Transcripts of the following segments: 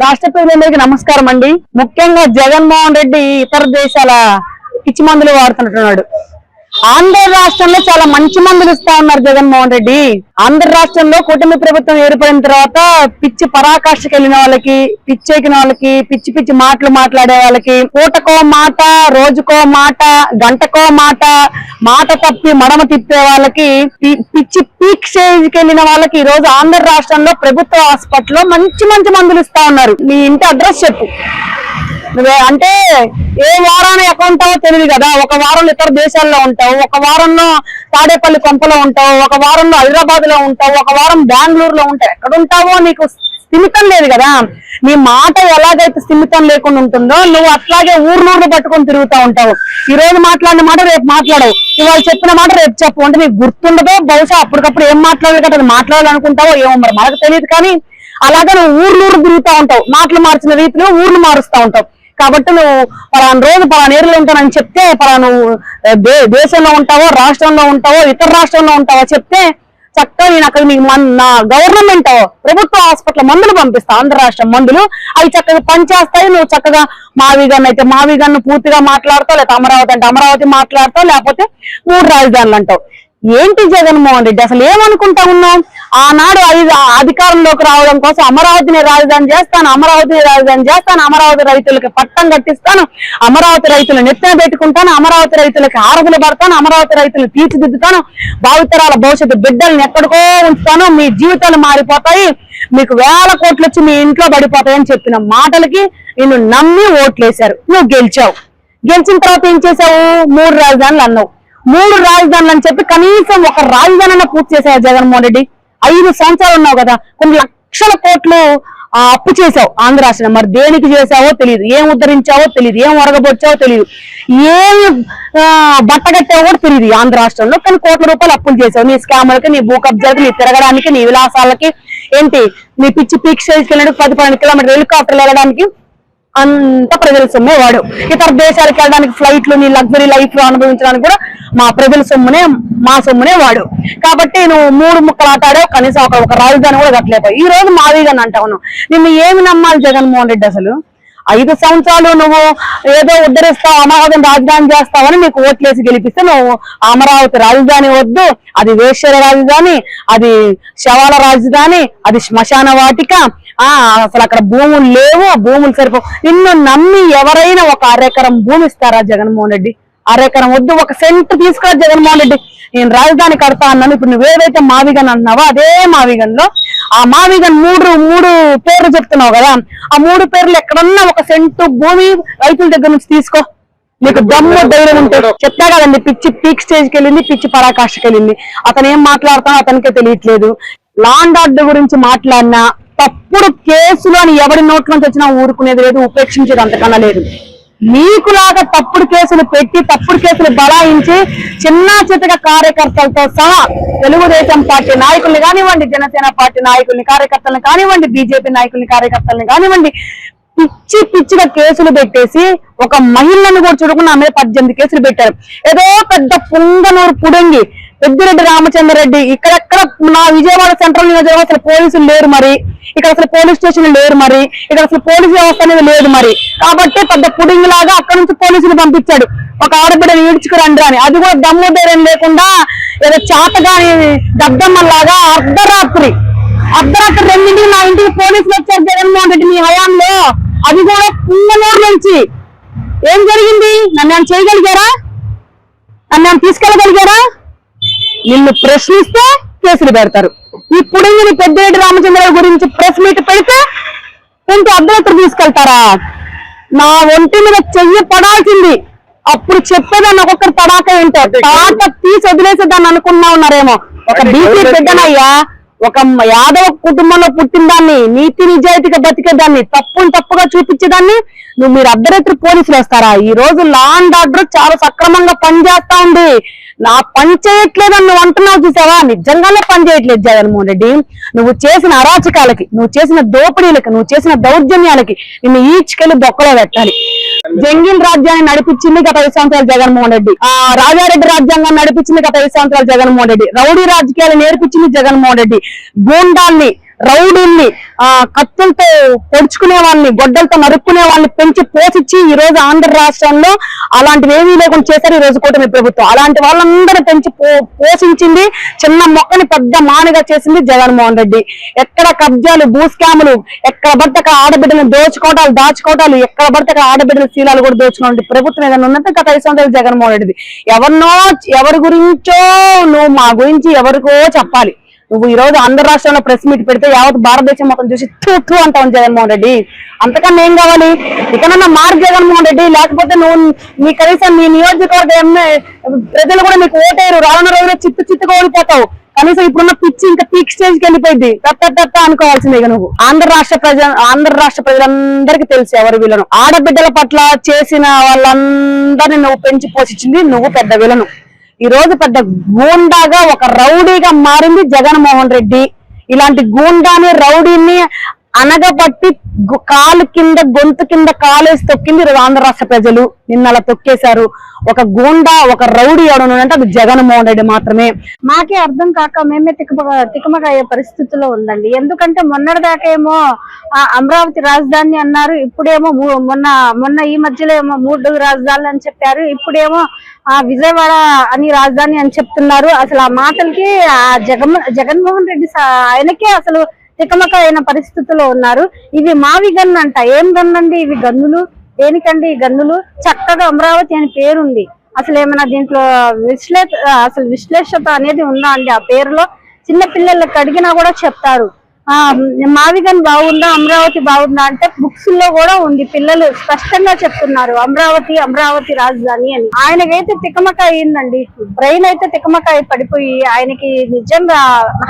రాష్ట్ర ప్రజలందరికీ నమస్కారం అండి. ముఖ్యంగా జగన్మోహన్ రెడ్డి ఇతర దేశాల పిచ్చి మందులు వాడుతుంటున్నాడు. ఆంధ్ర రాష్ట్రంలో చాలా మంచి మందులు ఇస్తా ఉన్నారు జగన్మోహన్ రెడ్డి. ఆంధ్ర రాష్ట్రంలో కూటమి ప్రభుత్వం ఏర్పడిన తర్వాత పిచ్చి పరాకాష్ఠకి వెళ్ళిన వాళ్ళకి, పిచ్చెక్కిన వాళ్ళకి, పిచ్చి పిచ్చి మాటలు మాట్లాడే వాళ్ళకి, పూటకో మాట, రోజుకో మాట, గంటకో మాట, మాట తప్పి మడమ తిప్పే వాళ్ళకి, పిచ్చి పీక్ స్టేజ్కి వెళ్ళిన వాళ్ళకి ఈ రోజు ఆంధ్ర రాష్ట్రంలో ప్రభుత్వ హాస్పిటల్లో మంచి మంచి మందులు ఇస్తా ఉన్నారు. మీ ఇంటి అడ్రస్ చెప్పు. అంటే ఏ వారాన్ని ఎక్కడ ఉంటావో తెలియదు కదా. ఒక వారంలో ఇతర దేశాల్లో ఉంటావు, ఒక వారంలో తాడేపల్లి కొంపలో ఉంటావు, ఒక వారంలో హైదరాబాద్ లో ఉంటావు, ఒక వారం బెంగళూరులో ఉంటావు. ఎక్కడ ఉంటావో నీకు స్థిమితం లేదు కదా. నీ మాట ఎలాగైతే స్థిమితం లేకుండా ఉంటుందో నువ్వు అట్లాగే ఊర్లూర్లు పట్టుకొని తిరుగుతూ ఉంటావు. ఈ రోజు మాట్లాడిన మాట రేపు మాట్లాడవు, ఇవాళ చెప్పిన మాట రేపు చెప్పు. అంటే నీకు గుర్తుండదో, బహుశా అప్పటికప్పుడు ఏం మాట్లాడాలి కదా అది మాట్లాడాలనుకుంటావో ఏమో మరి మనకు తెలియదు. కానీ అలాగే నువ్వు ఊర్లూరు తిరుగుతూ ఉంటావు, మాటలు మార్చిన రీతిలో ఊర్లు మారుస్తూ ఉంటావు. కాబట్టి నువ్వు పలానా రోజు పలానా ఏరియాలో ఉంటానని చెప్తే నువ్వు దేశంలో ఉంటావో, రాష్ట్రంలో ఉంటావో, ఇతర రాష్ట్రంలో ఉంటావో చెప్తే చక్కగా నేను అక్కడ నీకు నా గవర్నమెంట్ ప్రభుత్వ హాస్పిటల్ మందులు పంపిస్తా. ఆంధ్ర రాష్ట్రం మందులు అవి చక్కగా పనిచేస్తాయి. నువ్వు చక్కగా మావిగన్ను అయితే మావిగన్ను పూర్తిగా మాట్లాడతావు, లేకపోతే అమరావతి అంటే అమరావతి మాట్లాడతావు, లేకపోతే 3 రాజధానులు అంటావు. ఏంటి జగన్మోహన్ రెడ్డి అసలు ఏమనుకుంటా ఉన్నావు? ఆనాడు అధికారంలోకి రావడం కోసం అమరావతిని రాజధాని చేస్తాను, అమరావతిని రాజధాని చేస్తాను, అమరావతి రైతులకి పట్టం కట్టిస్తాను, అమరావతి రైతులు నెత్తిన పెట్టుకుంటాను, అమరావతి రైతులకి ఆరదులు పడతాను, అమరావతి రైతులు తీర్చిదిద్దుతాను, భావితరాల భవిష్యత్తు బిడ్డల్ని ఎక్కడికో ఉంచుతాను, మీ జీవితాలు మారిపోతాయి, మీకు వేల కోట్లు వచ్చి మీ ఇంట్లో పడిపోతాయని చెప్పిన మాటలకి నిన్ను నమ్మి ఓట్లేశారు. నువ్వు గెలిచావు. గెలిచిన తర్వాత ఏం చేసావు? 3 రాజధానులు అన్నావు. 3 రాజధానులు అని చెప్పి కనీసం ఒక రాజధాని పూర్తి చేశావు జగన్మోహన్ రెడ్డి. 5 సంవత్సరాలు ఉన్నావు కదా, కొన్ని లక్షల కోట్లు అప్పు చేసావు ఆంధ్ర రాష్ట్రం. మరి దేనికి చేసావో తెలియదు, ఏం ఉద్ధరించావో తెలియదు, ఏం ఒరగబొచ్చావో తెలియదు, ఏమి బట్టగట్టావో కూడా తెలియదు ఆంధ్ర రాష్ట్రంలో. కానీ కోట్ల రూపాయలు అప్పులు చేసావు నీ స్కాములకి, నీ భూ కబ్జాలకి, నీ తిరగడానికి, నీ విలాసాలకి. ఏంటి నీ పిచ్చి పీక్ స్టేజ్కి వెళ్ళడానికి 10-12 కిలోమీటర్లు హెలికాప్టర్లు వెళ్ళడానికి అంత ప్రజల సొమ్మే వాడు. ఇతర దేశాలకు వెళ్ళడానికి ఫ్లైట్లు, నీ లగ్జరీ లైఫ్ లో అనుభవించడానికి కూడా మా ప్రజల సొమ్మునే, మా సొమ్మునే వాడు. కాబట్టి నువ్వు 3 ముక్కలు ఆటాడావు, కనీసం ఒక రాజధాని కూడా కట్టలేపావు. ఈ రోజు మావిగాని అంటావు. నిన్ను ఏమి నమ్మాలి జగన్మోహన్ రెడ్డి? అసలు 5 సంవత్సరాలు నువ్వు ఏదో ఉద్ధరిస్తావు, అమరావతిని రాజధాని చేస్తావని నీకు ఓట్లేసి గెలిపిస్తే నువ్వు అమరావతి రాజధాని వద్దు, అది వేశ్యల రాజధాని, అది శవాల రాజధాని, అది శ్మశాన వాటిక, అసలు అక్కడ భూములు లేవు, భూములు సరిపో. నిన్ను నమ్మి ఎవరైనా ఒక అరెకరం భూమి ఇస్తారా జగన్మోహన్ రెడ్డి? అరెకరం వద్దు, 1 సెంట్ తీసుకురా జగన్మోహన్ రెడ్డి. నేను రాజధాని కడతా అన్నాను. ఇప్పుడు నువ్వేదైతే మావిగన్ అన్నావో అదే మావిగన్ లో ఆ మావిగన్ 3 పేర్లు చెప్తున్నావు కదా, ఆ 3 పేర్లు ఎక్కడన్నా 1 సెంటు భూమి రైతుల దగ్గర నుంచి తీసుకో. నీకు దమ్ము ధైర్యం ఉంటే. చెప్తా కదండి, పిచ్చి పీక్ స్టేజ్కి వెళ్ళింది, పిచ్చి పరాకాష్ఠకి వెళ్ళింది. అతను ఏం మాట్లాడతానో అతనికే తెలియట్లేదు. లా అండ్ ఆర్డర్ గురించి మాట్లాడినా, తప్పుడు కేసులు అని ఎవరి నోట్ల నుంచి వచ్చినా ఊరుకునేది లేదు, ఉపేక్షించేది అంతకన్నా లేదు. నీకులాగా తప్పుడు కేసులు పెట్టి, తప్పుడు కేసులు బలాయించి చిన్న చితక కార్యకర్తలతో సహా తెలుగుదేశం పార్టీ నాయకుల్ని కానివ్వండి, జనసేన పార్టీ నాయకుల్ని కార్యకర్తలను కానివ్వండి, బీజేపీ నాయకుల్ని కార్యకర్తలను కానివ్వండి, పిచ్చిగా కేసులు పెట్టేసి ఒక మహిళను కూడా చూడకుండా ఆమె 18 కేసులు పెట్టారు. ఏదో పెద్ద పుంగనూరు పుడంగి పెద్దిరెడ్డి రామచంద్రరెడ్డి. ఇక్కడెక్కడ నా విజయవాడ సెంట్రల్ నియోజకవర్గం అసలు పోలీసులు లేరు, మరి ఇక్కడ అసలు పోలీస్ స్టేషన్లు లేరు, మరి ఇక్కడ అసలు పోలీసు వ్యవస్థ అనేది లేదు. మరి కాబట్టి పెద్ద పుడింగి లాగా అక్కడ నుంచి పోలీసులు పంపించాడు, ఒక ఆడబిడ్డను ఈడ్చుకురండి అని. అది కూడా దమ్ము ధైర్యం లేకుండా ఏదో చాతగాని దద్దమ్మలాగా అర్ధరాత్రి 2ంటికి నా ఇంటికి పోలీసులు వచ్చారు జగన్మోహన్ రెడ్డి మీ హయాంలో. అది కూడా పుంగనూరు నుంచి. ఏం జరిగింది? నన్ను చేయగలిగారా? నన్ను తీసుకెళ్ళగలిగారా? నిన్ను ప్రశ్నిస్తే కేసులు పెడతారు. ఇప్పుడు నీ పెద్దిరెడ్డి రామచంద్రరావు గురించి ప్రెస్ మీట్ పెడితే ఏంటి అర్ధరాత్రి తీసుకెళ్తారా? నా ఒంటి మీద చెయ్యి పడాల్సింది, అప్పుడు చెప్పేదాన్ని ఒక్కొక్కరు తడాక ఏంటో తాట తీసి వదిలేసేదాన్ని అనుకున్నా ఉన్నారేమో. ఒక బీసీ బిడ్డనయ్యా, ఒక యాదవ కుటుంబంలో పుట్టిన దాన్ని, నీతి నిజాయితీగా బతికేదాన్ని, తప్పుగా చూపించేదాన్ని మీరు అర్ధరాత్రి పోలీసులు వస్తారా? ఈ రోజు లా అండ్ ఆర్డర్ చాలా సక్రమంగా పనిచేస్తా ఉంది. నా పని చేయట్లేదని నువ్వు అంటున్నావు చూసావా? నిజంగానే పని చేయట్లేదు జగన్మోహన్ రెడ్డి. నువ్వు చేసిన అరాచకాలకి, నువ్వు చేసిన దోపిడీలకి, నువ్వు చేసిన దౌర్జన్యాలకి నిన్ను ఈడ్చుకెళ్లి బొక్కలో పెట్టాలి. జంగిల్ రాజ్యాన్ని నడిపించింది గత 5 సంవత్సరాలు జగన్మోహన్ రెడ్డి. రాజారెడ్డి రాజ్యాంగాన్ని నడిపించింది గత 5 సంవత్సరాలు జగన్మోహన్ రెడ్డి. రౌడీ రాజకీయాలు నేర్పించింది జగన్మోహన్ రెడ్డి. గూండాల్ని రౌడీల్ని కత్తులతో పొడుచుకునే వాళ్ళని, గొడ్డలతో నరుక్కునే వాళ్ళని పెంచి పోషించి ఈ రోజు ఆంధ్ర రాష్ట్రంలో అలాంటివి ఏమీ లేకుండా చేశారు ఈ రోజు కూటమి ప్రభుత్వం. అలాంటి వాళ్ళందరూ పెంచి పోషించింది, చిన్న మొక్కని పెద్ద మానిగా చేసింది జగన్మోహన్ రెడ్డి. ఎక్కడ కబ్జాలు, భూస్కాములు, ఎక్కడ పడితే ఆడబిడ్డలను దాచుకోవటాలు, ఎక్కడ పడితే ఆడబిడ్డల శీలాలు కూడా దోచుకోండి ప్రభుత్వం ఏదైనా ఉన్నట్టు గత 5 సంవత్సరాలు జగన్మోహన్ రెడ్డిది. ఎవరి గురించో నువ్వు మా గురించి ఎవరికో చెప్పాలి. నువ్వు ఈ రోజు ఆంధ్ర రాష్ట్రంలో ప్రెస్ మీట్ పెడితే యావత్ భారతదేశం మొత్తం చూసి తూ అంటావు జగన్మోహన్ రెడ్డి. అంతకన్నా ఏం కావాలి? ఇకనన్నా మార్క్ జగన్మోహన్ రెడ్డి, లేకపోతే నువ్వు నీ కనీసం నీ నియోజకవర్గం ప్రజలు కూడా నీకు ఓటేరు, రానున్న రోజుల్లో చిత్తుగా ఓడిపోతావు. కనీసం ఇప్పుడున్న పిచ్చి ఇంకా పీక్ స్టేజ్కి వెళ్ళిపోయింది, తట్ట అనుకోవాల్సిందే. నువ్వు ఆంధ్ర రాష్ట్ర ప్రజలందరికీ తెలుసు ఎవరు విలను. ఆడబిడ్డల పట్ల చేసిన వాళ్ళందరినీ నువ్వు పెంచి పోషించింది నువ్వు పెద్ద విలను. ఈ రోజు పెద్ద గూండాగా, ఒక రౌడీగా మారింది జగన్మోహన్ రెడ్డి. ఇలాంటి గూండాని, రౌడీని అనగబట్టి కాలు కింద, గొంతు కింద కాలేసి తొక్కింది ఈరోజు ఆంధ్ర రాష్ట్ర ప్రజలు. నిన్న అలా తొక్కేశారు. ఒక గూండా, ఒక రౌడీ ఎవడనంటే అది జగన్మోహన్ రెడ్డి మాత్రమే. మాకే అర్థం కాక మేమే తికమక అయ్యే పరిస్థితిలో ఉందండి. ఎందుకంటే మొన్నటిదాకా ఏమో అమరావతి రాజధాని అన్నారు, ఇప్పుడేమో మొన్న ఈ మధ్యలో ఏమో 3 రాజధానులు అని చెప్పారు, ఇప్పుడేమో విజయవాడ అని రాజధాని అని చెప్తున్నారు. అసలు ఆ మాటలకి జగన్మోహన్ రెడ్డి ఆయనకే అసలు తికమక అయిన పరిస్థితిలో ఉన్నారు. ఇవి మావి గన్ను అంట. ఏం గన్ను అండి ఇవి? గన్నులు దేనికండి ఈ గన్నులు? చక్కగా అమరావతి అని పేరుంది. అసలు ఏమైనా దీంట్లో విశ్లేషత అనేది ఉందా అండి ఆ పేరులో? చిన్న పిల్లలకు అడిగినా కూడా చెప్తారు మావిగన్ బాగుందా, అమరావతి బాగుందా అంటే బుక్స్ లో కూడా ఉంది. పిల్లలు స్పష్టంగా చెప్తున్నారు అమరావతి రాజధాని అని. ఆయనకైతే తికమక అయిందండి, బ్రెయిన్ అయితే తికమక అయి పడిపోయి ఆయనకి నిజంగా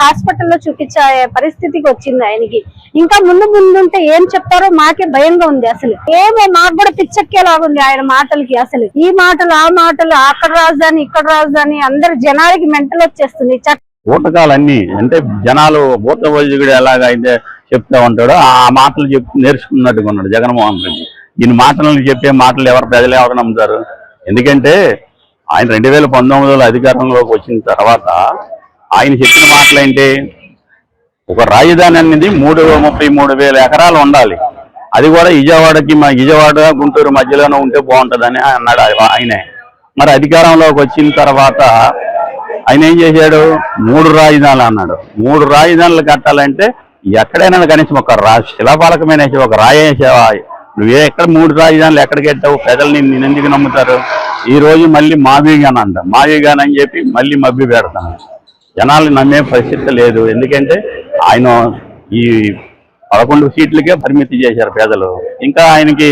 హాస్పిటల్లో చూపించే పరిస్థితికి వచ్చింది ఆయనకి. ఇంకా ముందుంటే ఏం చెప్తారో మాకే భయంగా ఉంది. అసలు ఏమో మాకు కూడా పిచ్చెక్కేలాగుంది ఆయన మాటలకి. అసలు ఈ మాటలు ఆ మాటలు, అక్కడ రాజధాని ఇక్కడ రాజధాని, అందరు జనాలకి మెంటల్ వచ్చేస్తుంది. ఊటకాలన్నీ అంటే జనాలు భూత వైద్యుడు ఎలాగైతే చెప్తా ఉంటాడో ఆ మాటలు నేర్చుకున్నట్టుగా ఉన్నాడు జగన్మోహన్ రెడ్డి. ఈయన మాటలను చెప్పే మాటలు ప్రజలు ఎవరు నమ్ముతారు? ఎందుకంటే ఆయన 2019లో అధికారంలోకి వచ్చిన తర్వాత ఆయన చెప్పిన మాటలు ఏంటి? ఒక రాజధాని అనేది 33,000 ఎకరాలు ఉండాలి, అది కూడా విజయవాడ గుంటూరు మధ్యలోనే ఉంటే బాగుంటుందని అన్నాడు ఆయనే. మరి అధికారంలోకి వచ్చిన తర్వాత ఆయన ఏం చేశాడు? 3 రాజధానులు అన్నాడు. 3 రాజధానులు కట్టాలంటే ఎక్కడైనా కనీసం ఒక శిలాపాలకమైన ఒక రాయేసావా? నువ్వే ఎక్కడ 3 రాజధానులు ఎక్కడ కట్టావు? ప్రజల్ని నేను ఎందుకు నమ్ముతారు? ఈ రోజు మళ్ళీ మావిగాన్ అంట, మావిగాన్ అని చెప్పి మళ్ళీ మభ్య పెడతాను. జనాలు నమ్మే పరిస్థితి లేదు. ఎందుకంటే ఆయన ఈ 11 సీట్లకే పరిమితి చేశారు ప్రజలు. ఇంకా ఆయనకి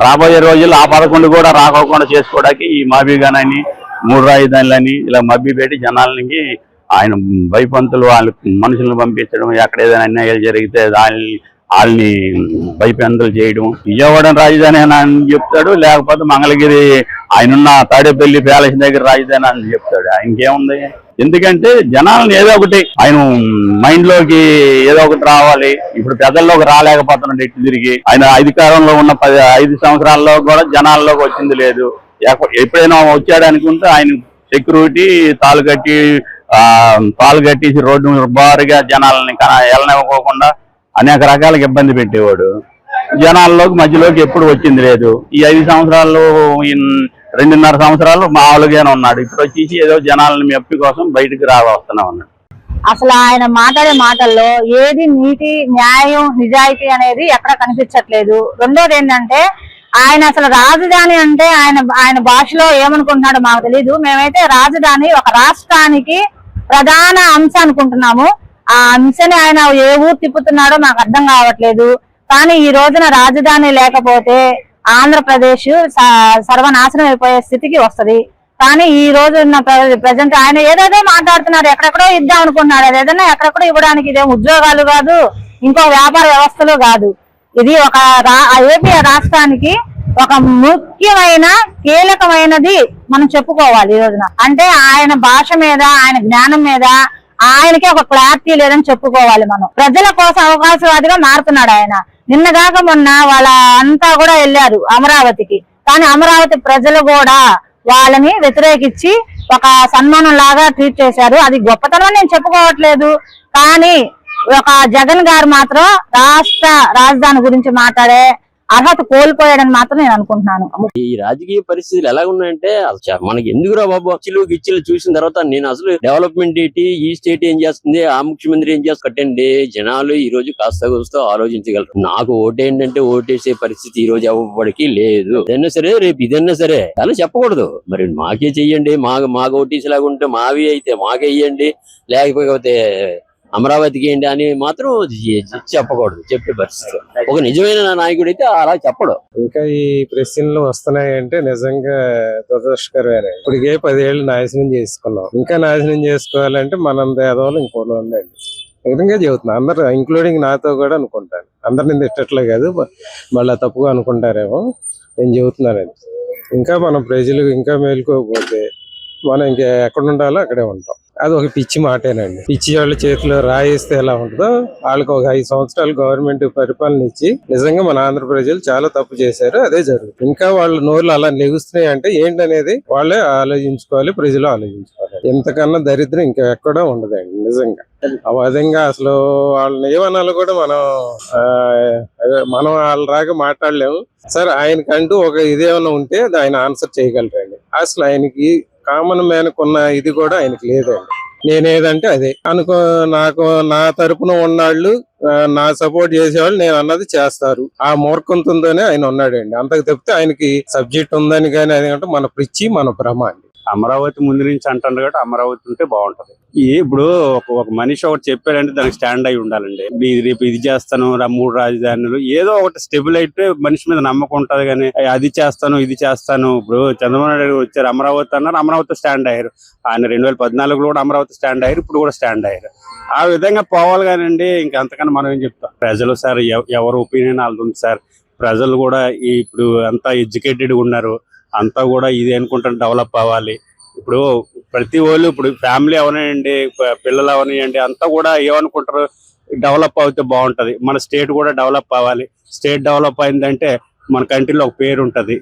రాబోయే రోజుల్లో ఆ 11 కూడా రాకోకుండా చేసుకోవడానికి ఈ మావిగాన్ అని 3 రాజధానులని ఇలా మభ్య పెట్టి జనాలకి ఆయన భయపంతులు మనుషులను పంపించడం, ఎక్కడ ఏదైనా అన్యాయాలు జరిగితే వాళ్ళని భయపంతులు చేయడం. విజయవాడ రాజధాని అని చెప్తాడు, లేకపోతే మంగళగిరి ఆయనున్న తాడేపల్లి ప్యాలెస్ దగ్గర రాజధాని అని చెప్తాడు. ఆయనకేముంది? ఎందుకంటే జనాలను ఏదో ఒకటి ఆయన మైండ్ లోకి ఏదో ఒకటి రావాలి. ఇప్పుడు ప్రజల్లోకి రాలేకపోతున్నాడు ఎట్టి తిరిగి. ఆయన అధికారంలో ఉన్న 5 సంవత్సరాల్లో కూడా జనాల్లోకి వచ్చింది లేదు. ఎప్పుడైనా వచ్చాడు అనుకుంటే ఆయన సెక్యూరిటీ తాళ్ళు కట్టేసి రోడ్డు బారుగా జనాలని వెళ్ళనివ్వకోకుండా అనేక రకాలుగా ఇబ్బంది పెట్టేవాడు. జనాల్లోకి మధ్యలోకి ఎప్పుడు వచ్చింది లేదు. ఈ 5 సంవత్సరాలు 2.5 సంవత్సరాలు మామూలుగానే ఉన్నాడు. ఇప్పుడు వచ్చేసి ఏదో జనాలని మెప్పి కోసం బయటకు వస్తున్నా ఉన్నాడు. అసలు ఆయన మాట్లాడే మాటల్లో ఏది నీతి, న్యాయం, నిజాయితీ అనేది ఎక్కడ కనిపించట్లేదు. రెండోది ఏంటంటే ఆయన అసలు రాజధాని అంటే ఆయన భాషలో ఏమనుకుంటున్నాడో మాకు తెలీదు. మేమైతే రాజధాని ఒక రాష్ట్రానికి ప్రధాన అంశం అనుకుంటున్నాము. ఆ అంశాన్ని ఆయన ఏ ఊరు తిప్పుతున్నాడో మాకు అర్థం కావట్లేదు. కానీ ఈ రోజున రాజధాని లేకపోతే ఆంధ్రప్రదేశ్ సర్వనాశనం అయిపోయే స్థితికి వస్తది. కానీ ఈ రోజు ఉన్న ప్రజెంట్ ఆయన ఏదేదో మాట్లాడుతున్నారు, ఎక్కడెక్కడో ఇద్దాం అనుకుంటున్నాడు. అదేదన్నా ఎక్కడెక్కడో ఇవ్వడానికి ఇదేం ఉద్యోగాలు కాదు, ఇంకో వ్యాపార వ్యవస్థలు కాదు. ఇది ఒక ఏపీ రాష్ట్రానికి ఒక ముఖ్యమైన కీలకమైనది మనం చెప్పుకోవాలి ఈ రోజున. అంటే ఆయన భాష మీద, ఆయన జ్ఞానం మీద ఆయనకి ఒక క్లారిటీ లేదని చెప్పుకోవాలి మనం. ప్రజల కోసం అవకాశవాదిగా మారుతున్నాడు ఆయన. నిన్నగాక మొన్న వాళ్ళ అంతా కూడా వెళ్ళారు అమరావతికి, కానీ అమరావతి ప్రజలు కూడా వాళ్ళని వ్యతిరేకించి ఒక సన్మానం లాగా ట్రీట్ చేశారు. అది గొప్పతనం నేను చెప్పుకోవట్లేదు, కానీ ఒక జగన్ గారు మాత్రం రాష్ట్ర రాజధాని గురించి మాట్లాడే అర్హత కోల్పోయాడని మాత్రం నేను అనుకుంటున్నాను. ఈ రాజకీయ పరిస్థితులు ఎలా ఉన్నాయంటే మనకి ఎందుకురా బాబు గిచ్చిలు చూసిన తర్వాత నేను అసలు డెవలప్మెంట్ ఏంటి, ఈ స్టేట్ ఏం చేస్తుంది, ఆ ముఖ్యమంత్రి ఏం చేస్తుంది కట్టండి. జనాలు ఈ రోజు కాస్త కూస్తో ఆలోచించగలరు. నాకు ఓటేంటంటే ఓటేసే పరిస్థితి ఈ రోజు ఎవ్వడికి లేదు. ఇదన్నా సరే రేపు ఇదన్నా సరే అలా చెప్పకూడదు. మరి మాకే చెయ్యండి, మాకు ఓటీసీ లాగా ఉంటే మావి అయితే మాకే ఇయ్యండి, లేకపోతే అమరావతికి ఏంటి అని మాత్రం చెప్పకూడదు. చెప్పే పరిస్థితి ఒక నిజమైన నాయకుడు అయితే అలా చెప్పడు. ఇంకా ఈ ప్రశ్నలు వస్తున్నాయంటే నిజంగా దురదృష్టకరమైన. ఇప్పటికే 10 ఏళ్ళు నాశనం చేసుకున్నాం, ఇంకా నాశనం చేసుకోవాలంటే మనం పేదవాళ్ళు ఇంకోళ్ళు ఉందండి. నిజంగా చెబుతున్నా, అందరు ఇంక్లూడింగ్ నాతో కూడా అనుకుంటాను. అందరిని తిట్టట్లే కాదు, మళ్ళీ తప్పుగా అనుకుంటారేమో, నేను చెబుతున్నానండి. ఇంకా మనం ప్రజలు ఇంకా మేలుకోకపోతే మనం ఇంకా ఎక్కడ ఉండాలో అక్కడే ఉంటాం. అది ఒక పిచ్చి మాటేనండి. పిచ్చి వాళ్ళ చేతిలో రాయిస్తే ఎలా ఉంటుందో వాళ్ళకి ఒక 5 సంవత్సరాలు గవర్నమెంట్ పరిపాలన ఇచ్చి నిజంగా మన ఆంధ్ర ప్రజలు చాలా తప్పు చేశారు. అదే జరుగుతుంది. ఇంకా వాళ్ళ నోర్లు అలా లెగుస్తున్నాయి అంటే ఏంటనేది వాళ్ళే ఆలోచించుకోవాలి, ప్రజలు ఆలోచించుకోవాలి. ఇంతకన్నా దరిద్రం ఇంకా ఎక్కడా ఉండదండి నిజంగా. ఆ విధంగా అసలు వాళ్ళని ఏమనాలో కూడా మనం వాళ్ళ రాగా మాట్లాడలేము. సరే, ఆయనకంటూ ఒక ఇదేమన్నా ఉంటే ఆయన ఆన్సర్ చేయగలరండి. అసలు ఆయనకి కామన్ మ్యాన్ కున్న ఇది కూడా ఆయనకి లేదండి. నేనేదంటే అదే నాకు నా తరపున ఉన్నాళ్ళు, నా సపోర్ట్ చేసేవాళ్ళు నేను అన్నది చేస్తారు. ఆ మూర్ఖంతోనే ఆయన ఉన్నాడండి. అంతకు తప్పితే ఆయనకి సబ్జెక్ట్ ఉందని కానీ అది అంటే మన పిచ్చి, మన భ్రమ అండి. అమరావతి ముందు నుంచి అంటారు కాబట్టి అమరావతి ఉంటే బాగుంటది. ఇప్పుడు ఒక మనిషి ఒకటి చెప్పారంటే దానికి స్టాండ్ అయి ఉండాలండి. రేపు ఇది చేస్తాను, 3 రాజధానులు ఏదో ఒకటి స్టెబుల్ అయితే మనిషి మీద నమ్మకం ఉంటది. కానీ అది చేస్తాను, ఇది చేస్తాను. ఇప్పుడు చంద్రబాబు నాయుడు వచ్చారు, అమరావతి అన్నారు, అమరావతి స్టాండ్ అయ్యారు. ఆయన 2014లో కూడా అమరావతి స్టాండ్ అయ్యారు, ఇప్పుడు కూడా స్టాండ్ అయ్యారు. ఆ విధంగా పోవాలి కానండి. ఇంకా అంతకన్నా మనం ఏం చెప్తాం. ప్రజలు సార్ ఎవరు ఒపీనియన్ వాళ్ళది ఉంది సార్. ప్రజలు కూడా ఇప్పుడు అంతా ఎడ్యుకేటెడ్ ఉన్నారు, అంతా కూడా ఇది అనుకుంటారు డెవలప్ అవ్వాలి. ఇప్పుడు ప్రతి వాళ్ళు ఇప్పుడు ఫ్యామిలీ అవనివ్వండి, పిల్లలు అవనివ్వండి, అంతా కూడా ఏమనుకుంటారు, డెవలప్ అవుతే బాగుంటది, మన స్టేట్ కూడా డెవలప్ అవ్వాలి. స్టేట్ డెవలప్ అయిందంటే మన కంట్రీలో ఒక పేరు ఉంటది.